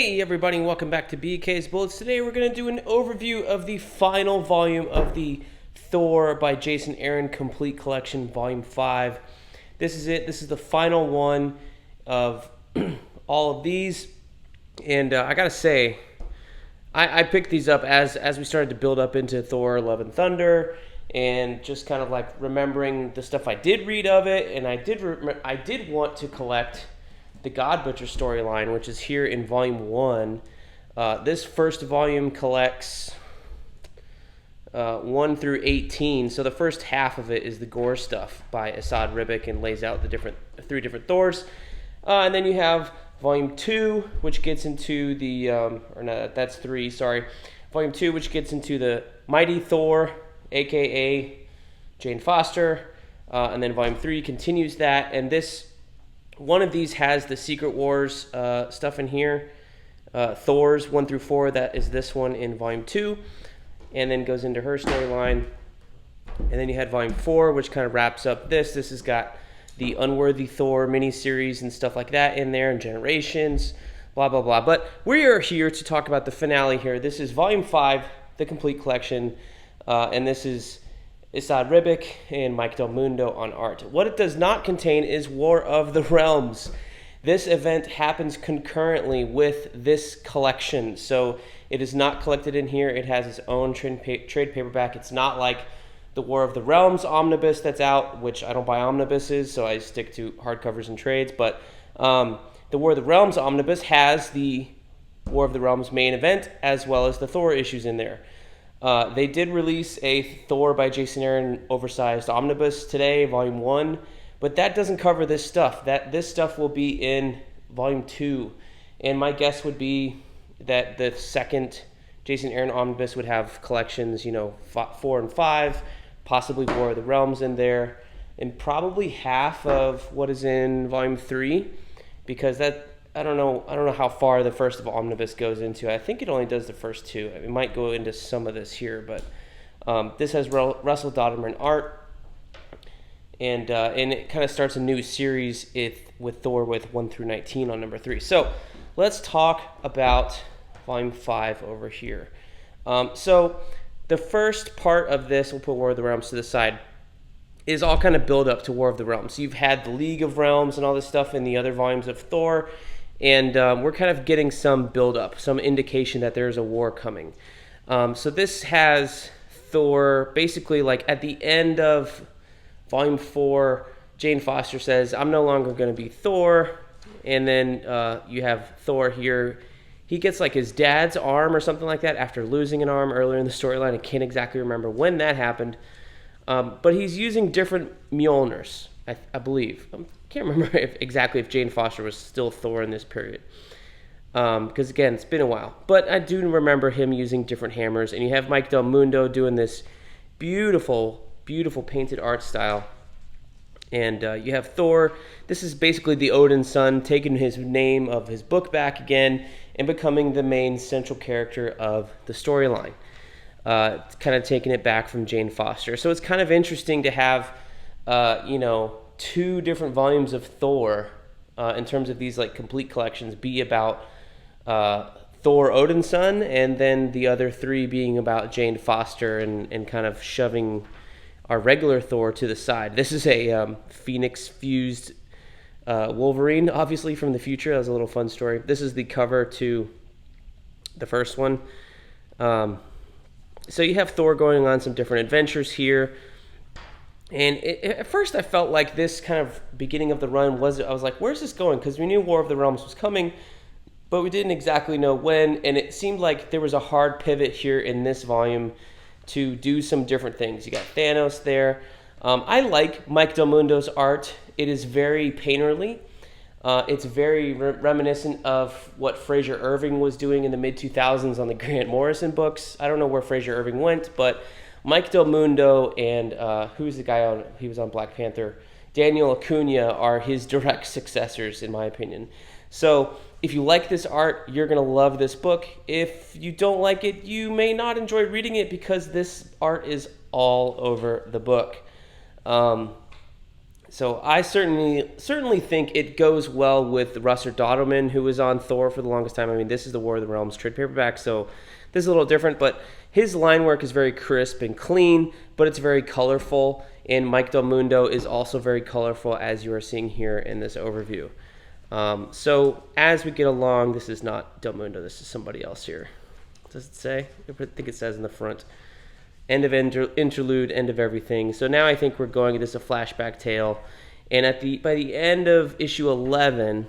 Hey everybody, and welcome back to BK's Bullets. Today we're going to do an overview of the final volume of the Thor by Jason Aaron Complete Collection, Volume 5. This is it. This is the final one of all of these. And I got to say, I picked these up as we started to build up into Thor, Love and Thunder, and just kind of like remembering the stuff I did read of it. And I did want to collect the God Butcher storyline, which is here in Volume 1. This first volume collects 1 through 18. So the first half of it is the gore stuff by Asad Ribic and lays out the three different Thors. And then you have Volume 2, which gets into the, that's 3, sorry. Volume 2, which gets into the Mighty Thor, a.k.a. Jane Foster. And then Volume 3 continues that. And one of these has the Secret Wars stuff in here. Thor's 1 through 4, that is this one in Volume 2. And then goes into her storyline. And then you had Volume 4, which kind of wraps up this. This has got the Unworthy Thor miniseries and stuff like that in there, and Generations, blah, blah, blah. But we are here to talk about the finale here. This is Volume 5, the Complete Collection. And this is Asad Ribic and Mike Del Mundo on art. What it does not contain is War of the Realms. This event happens concurrently with this collection, so it is not collected in here. It has its own trade paperback. It's not like the War of the Realms omnibus that's out, which I don't buy omnibuses, so I stick to hardcovers and trades. But the War of the Realms omnibus has the War of the Realms main event as well as the Thor issues in there. They did release a Thor by Jason Aaron oversized omnibus today, Volume 1, but that doesn't cover this stuff. This stuff will be in Volume 2, and my guess would be that the second Jason Aaron omnibus would have collections, 4 and 5, possibly War of the Realms in there, and probably half of what is in Volume 3, because I don't know how far the first of omnibus goes into. I think it only does the first 2. It might go into some of this here, but this has Russell Dodderman art, and it kind of starts a new series with Thor with 1 through 19 on number 3. So let's talk about Volume 5 over here. So the first part of this, we'll put War of the Realms to the side, is all kind of build up to War of the Realms. So you've had the League of Realms and all this stuff in the other volumes of Thor. And we're kind of getting some build-up, some indication that there's a war coming. So this has Thor basically like at the end of Volume 4, Jane Foster says, I'm no longer going to be Thor. And then you have Thor here. He gets like his dad's arm or something like that after losing an arm earlier in the storyline. I can't exactly remember when that happened. But he's using different Mjolnirs, I believe. I can't remember exactly if Jane Foster was still Thor in this period. Because, again, it's been a while. But I do remember him using different hammers. And you have Mike Del Mundo doing this beautiful, beautiful painted art style. And you have Thor. This is basically the Odin son taking his name of his book back again and becoming the main central character of the storyline. Kind of taking it back from Jane Foster. So it's kind of interesting to have, 2 different volumes of Thor in terms of these like complete collections be about Thor Odin's son, and then the other 3 being about Jane Foster and kind of shoving our regular Thor to the side. This is a Phoenix fused Wolverine, obviously from the future. That was a little fun story. This is the cover to the first one. So you have Thor going on some different adventures here. And at first I felt like this kind of beginning of the run I was like, where's this going? Because we knew War of the Realms was coming, but we didn't exactly know when. And it seemed like there was a hard pivot here in this volume to do some different things. You got Thanos there. I like Mike Del Mundo's art. It is very painterly. It's very reminiscent of what Fraser Irving was doing in the mid-2000s on the Grant Morrison books. I don't know where Fraser Irving went, but Mike Del Mundo and who's the guy he was on Black Panther, Daniel Acuna, are his direct successors, in my opinion. So if you like this art, you're going to love this book. If you don't like it, you may not enjoy reading it because this art is all over the book. So I certainly think it goes well with Russer Dotterman, who was on Thor for the longest time. I mean, this is the War of the Realms trade paperback, so this is a little different, but his line work is very crisp and clean, but it's very colorful, and Mike Del Mundo is also very colorful, as you are seeing here in this overview. So as we get along, this is not Del Mundo, this is somebody else here. Does it say? I think it says in the front. End of interlude, end of everything. So now I think we're going, this is a flashback tale. And by the end of issue 11,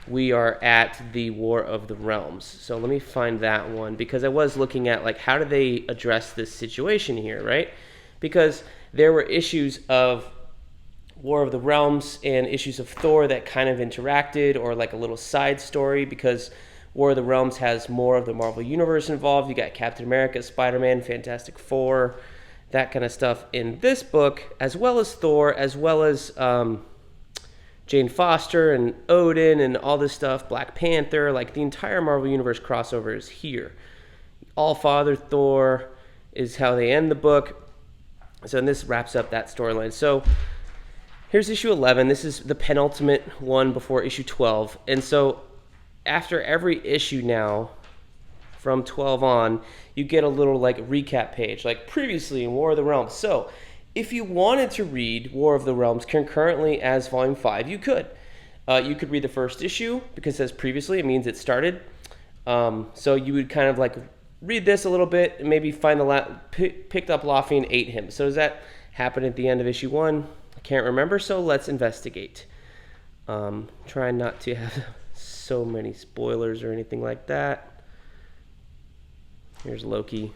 we are at the War of the Realms. So let me find that one, because I was looking at, like, how do they address this situation here, right? Because there were issues of War of the Realms and issues of Thor that kind of interacted, or like a little side story, because War of the Realms has more of the Marvel Universe involved. You got Captain America, Spider-Man, Fantastic Four, that kind of stuff in this book, as well as Thor, as well as Jane Foster and Odin and all this stuff, Black Panther. Like, the entire Marvel Universe crossover is here. All-Father Thor is how they end the book. So this wraps up that storyline. So here's issue 11. This is the penultimate one before issue 12. And so after every issue now, from 12 on, you get a little, like, recap page, like previously in War of the Realms. So if you wanted to read War of the Realms concurrently as Volume 5, you could. You could read the first issue, because it says previously, it means it started. So you would kind of, like, read this a little bit, and maybe find picked up Laufey and ate him. So does that happen at the end of issue 1? I can't remember, so let's investigate. Trying not to have so many spoilers or anything like that. Here's Loki.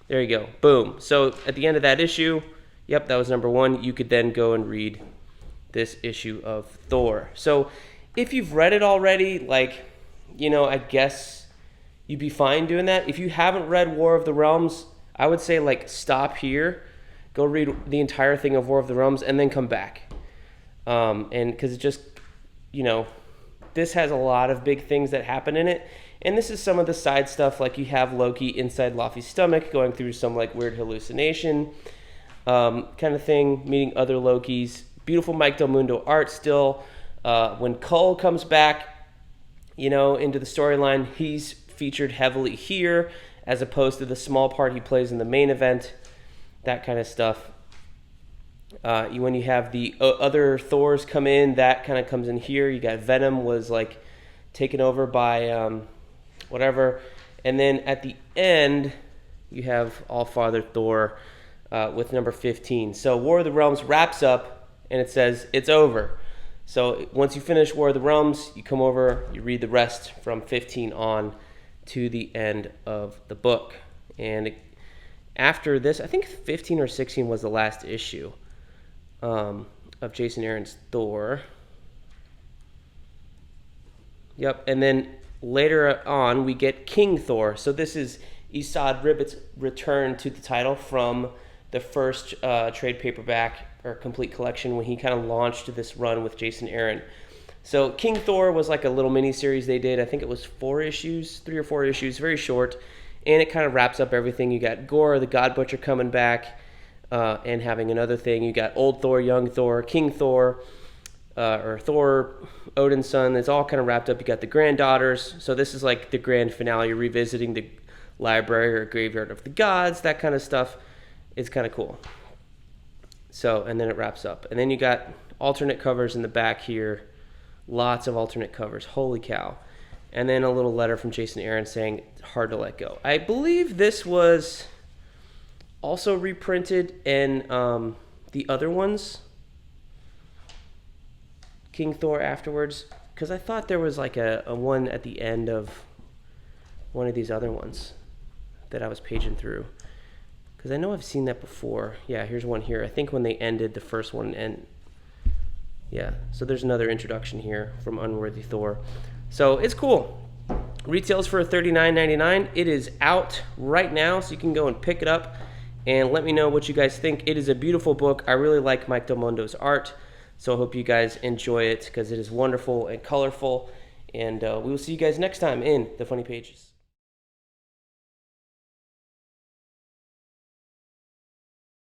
There you go. Boom. So at the end of that issue, yep, that was number 1. You could then go and read this issue of Thor. So if you've read it already, like, you know, I guess you'd be fine doing that. If you haven't read War of the Realms, I would say, like, stop here, go read the entire thing of War of the Realms, and then come back. And because it just, you know, this has a lot of big things that happen in it. And this is some of the side stuff, like you have Loki inside Laufey's stomach going through some, like, weird hallucination kind of thing, meeting other Lokis. Beautiful Mike Del Mundo art still. When Cull comes back, you know, into the storyline, he's featured heavily here, as opposed to the small part he plays in the main event, that kind of stuff. When you have the other Thors come in, that kind of comes in here. You got Venom was, like, taken over by whatever. And then at the end, you have All-Father Thor with number 15. So War of the Realms wraps up, and it says it's over. So once you finish War of the Realms, you come over, you read the rest from 15 on to the end of the book. And after this, I think 15 or 16 was the last issue of Jason Aaron's Thor. Yep, and then later on we get King Thor. So this is Esad Ribbit's return to the title from the first trade paperback or complete collection when he kind of launched this run with Jason Aaron. So King Thor was like a little mini series they did. I think it was 3 or 4 issues, very short, and it kind of wraps up everything. You got Gore, the God Butcher, coming back and having another thing. You got Old Thor, Young Thor, King Thor, or Thor, Odin's son. It's all kind of wrapped up. You got the granddaughters. So this is like the grand finale. You're revisiting the library or graveyard of the gods, that kind of stuff. It's kind of cool. So, and then it wraps up. And then you got alternate covers in the back here. Lots of alternate covers. Holy cow. And then a little letter from Jason Aaron saying, hard to let go. I believe this was also reprinted in the other ones, King Thor afterwards, because I thought there was like a one at the end of one of these other ones that I was paging through, because I know I've seen that before. Yeah, here's one here. I think when they ended the first one, and yeah, so there's another introduction here from Unworthy Thor. So it's cool. Retails for $39.99. It is out right now, so you can go and pick it up and let me know what you guys think. It is a beautiful book. I really like Mike Del Mundo's art, so I hope you guys enjoy it because it is wonderful and colorful. And we will see you guys next time in The Funny Pages.